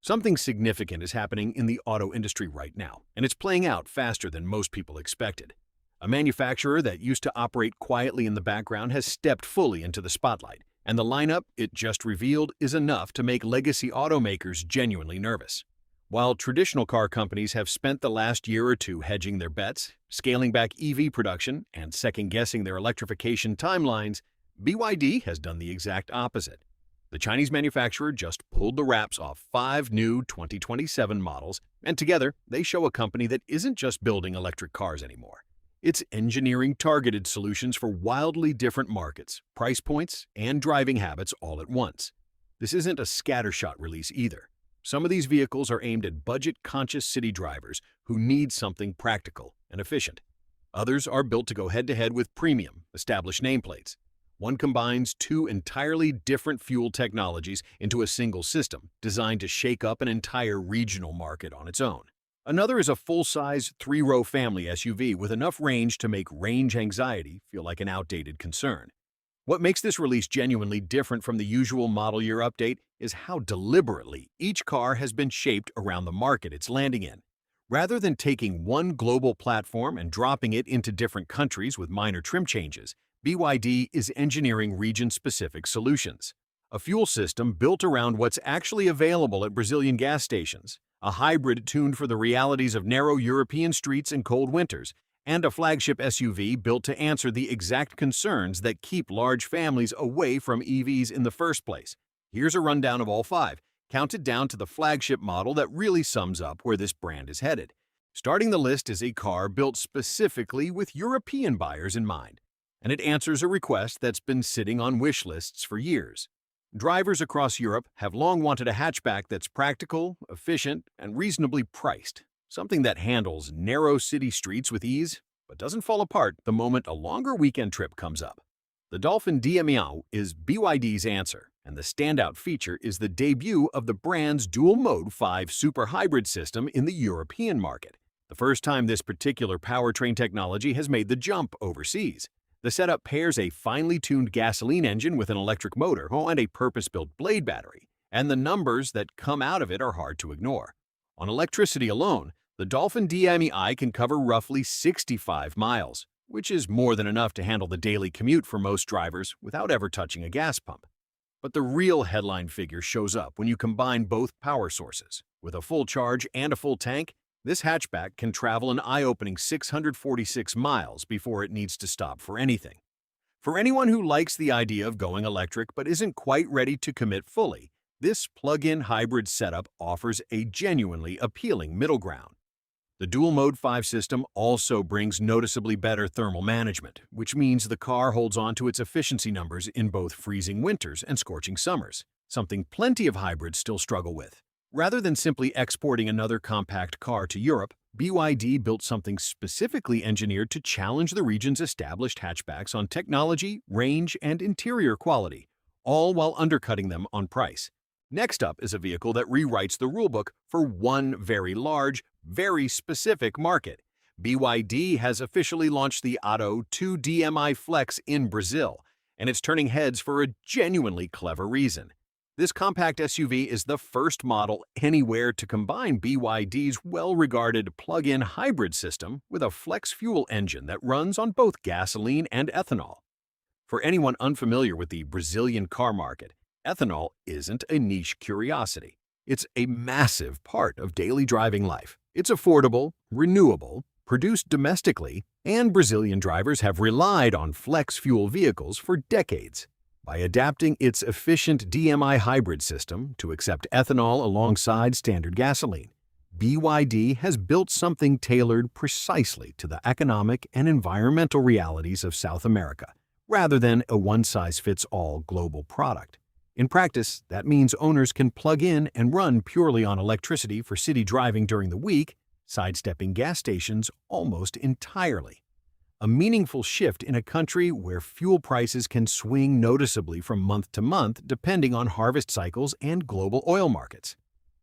Something significant is happening in the auto industry right now, and it's playing out faster than most people expected. A manufacturer that used to operate quietly in the background has stepped fully into the spotlight, and the lineup it just revealed is enough to make legacy automakers genuinely nervous. While traditional car companies have spent the last year or two hedging their bets, scaling back EV production, and second-guessing their electrification timelines, BYD has done the exact opposite. The Chinese manufacturer just pulled the wraps off 5 new 2027 models, and together they show a company that isn't just building electric cars anymore. It's engineering targeted solutions for wildly different markets, price points, and driving habits all at once. This isn't a scattershot release either. Some of these vehicles are aimed at budget-conscious city drivers who need something practical and efficient. Others are built to go head-to-head with premium, established nameplates. One combines two entirely different fuel technologies into a single system designed to shake up an entire regional market on its own. Another is a full-size, 3-row family SUV with enough range to make range anxiety feel like an outdated concern. What makes this release genuinely different from the usual model year update is how deliberately each car has been shaped around the market it's landing in. Rather than taking one global platform and dropping it into different countries with minor trim changes, BYD is engineering region-specific solutions. A fuel system built around what's actually available at Brazilian gas stations, a hybrid tuned for the realities of narrow European streets and cold winters, and a flagship SUV built to answer the exact concerns that keep large families away from EVs in the first place. Here's a rundown of all 5, counted down to the flagship model that really sums up where this brand is headed. Starting the list is a car built specifically with European buyers in mind, and it answers a request that's been sitting on wish lists for years. Drivers across Europe have long wanted a hatchback that's practical, efficient, and reasonably priced, something that handles narrow city streets with ease, but doesn't fall apart the moment a longer weekend trip comes up. The Dolphin DMEAU is BYD's answer, and the standout feature is the debut of the brand's dual-mode 5 super hybrid system in the European market, the first time this particular powertrain technology has made the jump overseas. The setup pairs a finely tuned gasoline engine with an electric motor and a purpose-built blade battery, and the numbers that come out of it are hard to ignore. On electricity alone, the Dolphin DMEI can cover roughly 65 miles, which is more than enough to handle the daily commute for most drivers without ever touching a gas pump. But the real headline figure shows up when you combine both power sources. With a full charge and a full tank, this hatchback can travel an eye-opening 646 miles before it needs to stop for anything. For anyone who likes the idea of going electric but isn't quite ready to commit fully, this plug-in hybrid setup offers a genuinely appealing middle ground. The dual-mode 5 system also brings noticeably better thermal management, which means the car holds on to its efficiency numbers in both freezing winters and scorching summers, something plenty of hybrids still struggle with. Rather than simply exporting another compact car to Europe, BYD built something specifically engineered to challenge the region's established hatchbacks on technology, range, and interior quality, all while undercutting them on price. Next up is a vehicle that rewrites the rulebook for one very large, very specific market. BYD has officially launched the Atto 2 DMI Flex in Brazil, and it's turning heads for a genuinely clever reason. This compact SUV is the first model anywhere to combine BYD's well-regarded plug-in hybrid system with a flex fuel engine that runs on both gasoline and ethanol. For anyone unfamiliar with the Brazilian car market, ethanol isn't a niche curiosity. It's a massive part of daily driving life. It's affordable, renewable, produced domestically, and Brazilian drivers have relied on flex fuel vehicles for decades. By adapting its efficient DMI hybrid system to accept ethanol alongside standard gasoline, BYD has built something tailored precisely to the economic and environmental realities of South America, rather than a one-size-fits-all global product. In practice, that means owners can plug in and run purely on electricity for city driving during the week, sidestepping gas stations almost entirely. A meaningful shift in a country where fuel prices can swing noticeably from month to month depending on harvest cycles and global oil markets.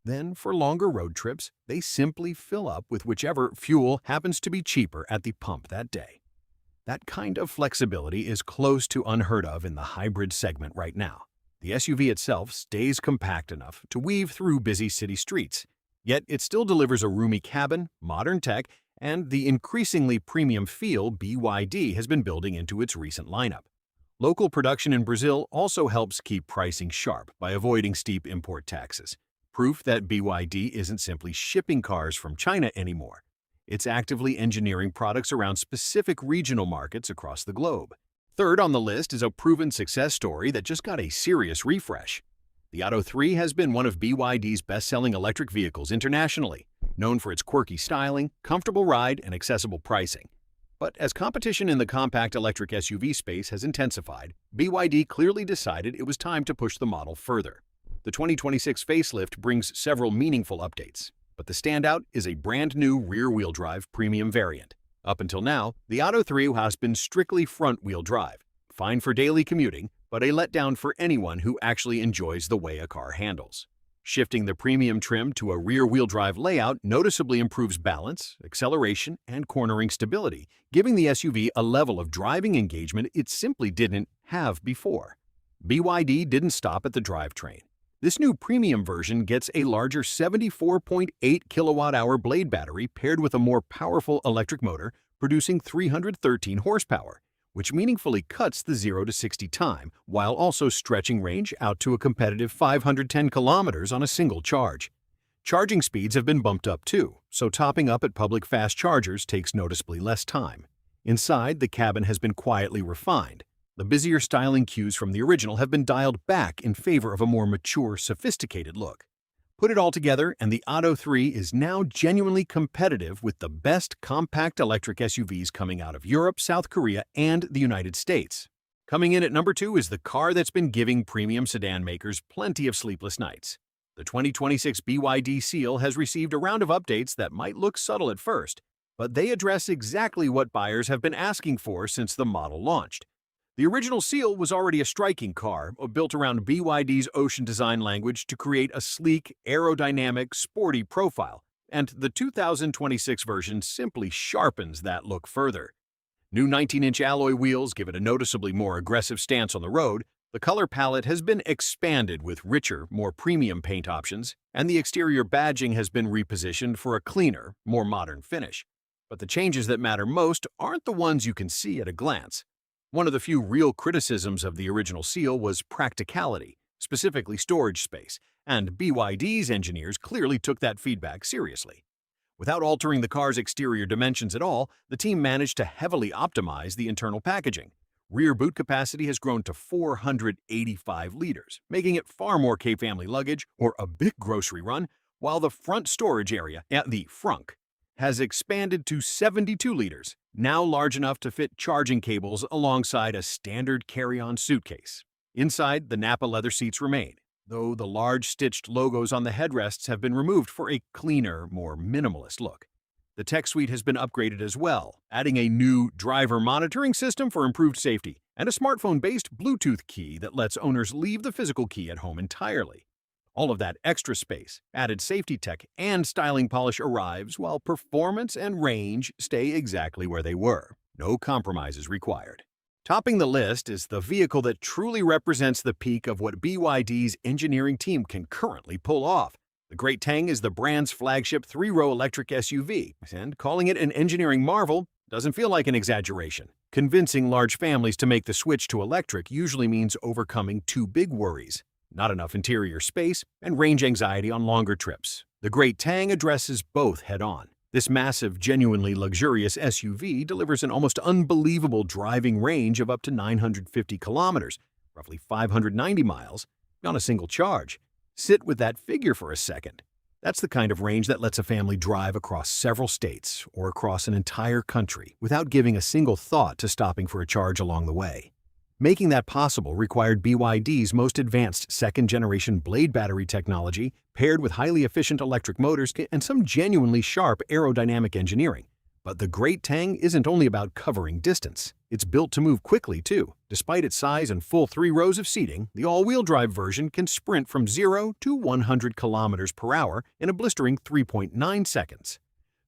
Then, for longer road trips, they simply fill up with whichever fuel happens to be cheaper at the pump that day. That kind of flexibility is close to unheard of in the hybrid segment right now. The SUV itself stays compact enough to weave through busy city streets, yet it still delivers a roomy cabin, modern tech, and the increasingly premium feel BYD has been building into its recent lineup. Local production in Brazil also helps keep pricing sharp by avoiding steep import taxes, proof that BYD isn't simply shipping cars from China anymore. It's actively engineering products around specific regional markets across the globe. Third on the list is a proven success story that just got a serious refresh. The Atto 3 has been one of BYD's best-selling electric vehicles internationally, known for its quirky styling, comfortable ride, and accessible pricing. But as competition in the compact electric SUV space has intensified, BYD clearly decided it was time to push the model further. The 2026 facelift brings several meaningful updates, but the standout is a brand-new rear-wheel drive premium variant. Up until now, the Atto 3 has been strictly front-wheel drive, fine for daily commuting, but a letdown for anyone who actually enjoys the way a car handles. Shifting the premium trim to a rear-wheel drive layout noticeably improves balance, acceleration, and cornering stability, giving the SUV a level of driving engagement it simply didn't have before. BYD didn't stop at the drivetrain. This new premium version gets a larger 74.8 kilowatt-hour blade battery paired with a more powerful electric motor producing 313 horsepower, which meaningfully cuts the 0 to 60 time while also stretching range out to a competitive 510 kilometers on a single charge. Charging speeds have been bumped up too, so topping up at public fast chargers takes noticeably less time. Inside, the cabin has been quietly refined. The busier styling cues from the original have been dialed back in favor of a more mature, sophisticated look. Put it all together, and the Atto 3 is now genuinely competitive with the best compact electric SUVs coming out of Europe, South Korea, and the United States. Coming in at number 2 is the car that's been giving premium sedan makers plenty of sleepless nights. The 2026 BYD Seal has received a round of updates that might look subtle at first, but they address exactly what buyers have been asking for since the model launched. The original Seal was already a striking car, built around BYD's ocean design language to create a sleek, aerodynamic, sporty profile, and the 2026 version simply sharpens that look further. New 19-inch alloy wheels give it a noticeably more aggressive stance on the road, the color palette has been expanded with richer, more premium paint options, and the exterior badging has been repositioned for a cleaner, more modern finish. But the changes that matter most aren't the ones you can see at a glance. One of the few real criticisms of the original Seal was practicality, specifically storage space, and BYD's engineers clearly took that feedback seriously. Without altering the car's exterior dimensions at all, the team managed to heavily optimize the internal packaging. Rear boot capacity has grown to 485 liters, making it far more K-family luggage or a big grocery run, while the front storage area, at the frunk, has expanded to 72 liters, now large enough to fit charging cables alongside a standard carry-on suitcase. Inside, the Nappa leather seats remain, though the large stitched logos on the headrests have been removed for a cleaner, more minimalist look. The tech suite has been upgraded as well, adding a new driver monitoring system for improved safety and a smartphone-based Bluetooth key that lets owners leave the physical key at home entirely. All of that extra space, added safety tech, and styling polish arrives while performance and range stay exactly where they were. No compromises required. Topping the list is the vehicle that truly represents the peak of what BYD's engineering team can currently pull off. The Great Tang is the brand's flagship 3-row electric SUV, and calling it an engineering marvel doesn't feel like an exaggeration. Convincing large families to make the switch to electric usually means overcoming two big worries: not enough interior space, and range anxiety on longer trips. The Great Tang addresses both head-on. This massive, genuinely luxurious SUV delivers an almost unbelievable driving range of up to 950 kilometers, roughly 590 miles, on a single charge. Sit with that figure for a second. That's the kind of range that lets a family drive across several states or across an entire country without giving a single thought to stopping for a charge along the way. Making that possible required BYD's most advanced second-generation blade battery technology paired with highly efficient electric motors and some genuinely sharp aerodynamic engineering. But the Great Tang isn't only about covering distance. It's built to move quickly, too. Despite its size and full 3 rows of seating, the all-wheel drive version can sprint from 0 to 100 kilometers per hour in a blistering 3.9 seconds.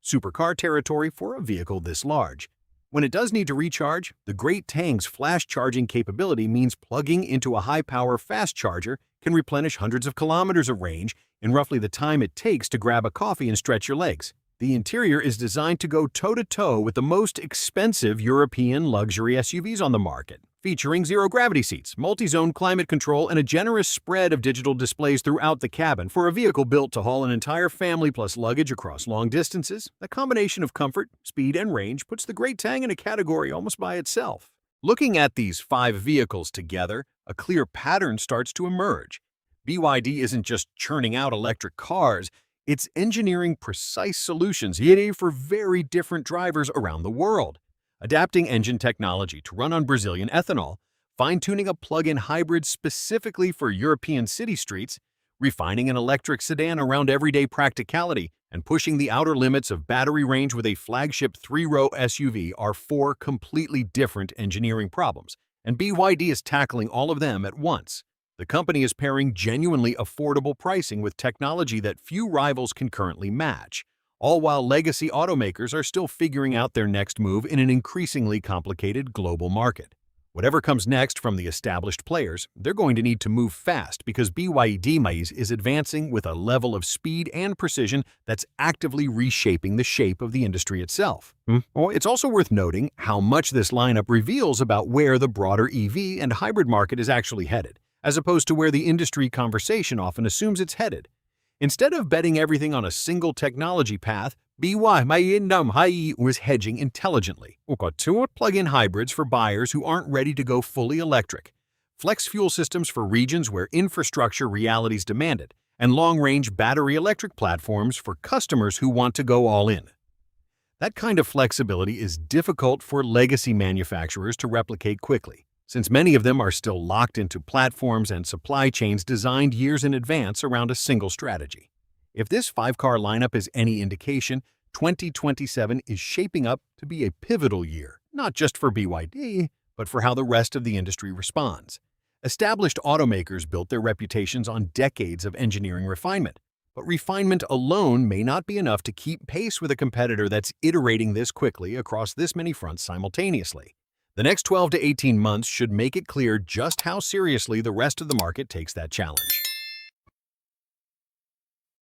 Supercar territory for a vehicle this large. When it does need to recharge, the Great Tang's flash charging capability means plugging into a high-power fast charger can replenish hundreds of kilometers of range in roughly the time it takes to grab a coffee and stretch your legs. The interior is designed to go toe-to-toe with the most expensive European luxury SUVs on the market, featuring zero-gravity seats, multi-zone climate control, and a generous spread of digital displays throughout the cabin. For a vehicle built to haul an entire family plus luggage across long distances, the combination of comfort, speed, and range puts the Great Tang in a category almost by itself. Looking at these 5 vehicles together, a clear pattern starts to emerge. BYD isn't just churning out electric cars, it's engineering precise solutions for very different drivers around the world. Adapting engine technology to run on Brazilian ethanol, fine-tuning a plug-in hybrid specifically for European city streets, refining an electric sedan around everyday practicality, and pushing the outer limits of battery range with a flagship 3-row SUV are 4 completely different engineering problems, and BYD is tackling all of them at once. The company is pairing genuinely affordable pricing with technology that few rivals can currently match, all while legacy automakers are still figuring out their next move in an increasingly complicated global market. Whatever comes next from the established players, they're going to need to move fast because BYD is advancing with a level of speed and precision that's actively reshaping the shape of the industry itself. It's also worth noting how much this lineup reveals about where the broader EV and hybrid market is actually headed, as opposed to where the industry conversation often assumes it's headed. Instead of betting everything on a single technology path, BYD was hedging intelligently. Two plug-in hybrids for buyers who aren't ready to go fully electric, flex fuel systems for regions where infrastructure realities demand it, and long-range battery electric platforms for customers who want to go all in. That kind of flexibility is difficult for legacy manufacturers to replicate quickly, since many of them are still locked into platforms and supply chains designed years in advance around a single strategy. If this 5-car lineup is any indication, 2027 is shaping up to be a pivotal year, not just for BYD, but for how the rest of the industry responds. Established automakers built their reputations on decades of engineering refinement, but refinement alone may not be enough to keep pace with a competitor that's iterating this quickly across this many fronts simultaneously. The next 12 to 18 months should make it clear just how seriously the rest of the market takes that challenge.